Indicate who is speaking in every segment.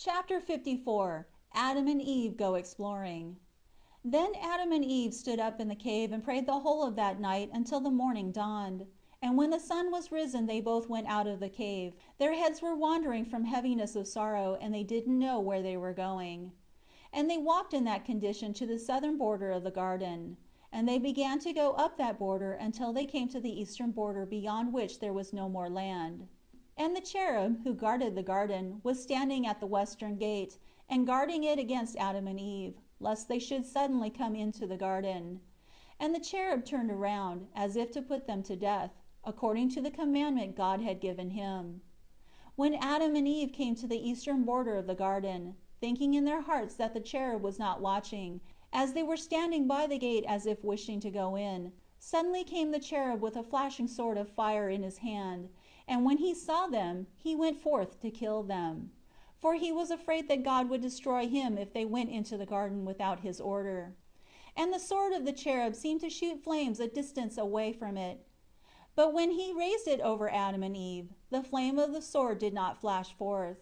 Speaker 1: Chapter 54. Adam and Eve go exploring. Then Adam and Eve stood up in the cave and prayed the whole of that night until the morning dawned. And when the sun was risen they both went out of the cave. Their heads were wandering from heaviness of sorrow, and they didn't know where they were going. And they walked in that condition to the southern border of the garden. And they began to go up that border until they came to the eastern border, beyond which there was no more land. And the cherub who guarded the garden was standing at the western gate, and guarding it against Adam and Eve, lest they should suddenly come into the garden. And the cherub turned around, as if to put them to death, according to the commandment God had given him. When Adam and Eve came to the eastern border of the garden, thinking in their hearts that the cherub was not watching, as they were standing by the gate as if wishing to go in, suddenly came the cherub with a flashing sword of fire in his hand, and when he saw them, he went forth to kill them. For he was afraid that God would destroy him if they went into the garden without his order. And the sword of the cherub seemed to shoot flames a distance away from it. But when he raised it over Adam and Eve, the flame of the sword did not flash forth.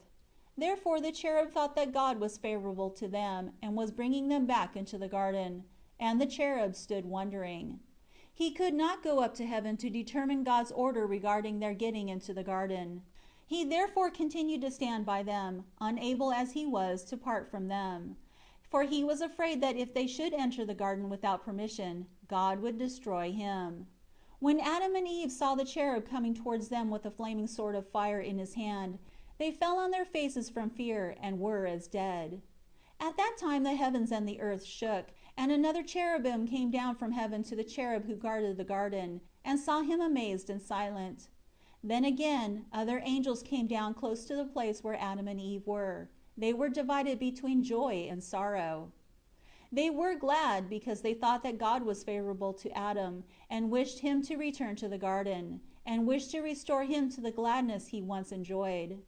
Speaker 1: Therefore the cherub thought that God was favorable to them, and was bringing them back into the garden. And the cherub stood wondering. He could not go up to heaven to determine God's order regarding their getting into the garden. He therefore continued to stand by them, unable as he was to part from them. For he was afraid that if they should enter the garden without permission, God would destroy him. When Adam and Eve saw the cherub coming towards them with a flaming sword of fire in his hand, they fell on their faces from fear, and were as dead. At that time the heavens and the earth shook, and another cherubim came down from heaven to the cherub who guarded the garden, and saw him amazed and silent. Then again other angels came down close to the place where Adam and Eve were. They were divided between joy and sorrow. They were glad, because they thought that God was favorable to Adam, and wished him to return to the garden, and wished to restore him to the gladness he once enjoyed.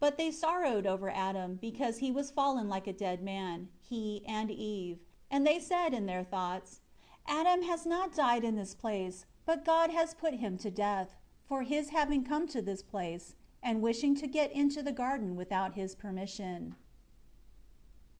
Speaker 1: But they sorrowed over Adam, because he was fallen like a dead man, he and Eve. And they said in their thoughts, Adam has not died in this place, but God has put him to death, for his having come to this place, and wishing to get into the garden without his permission.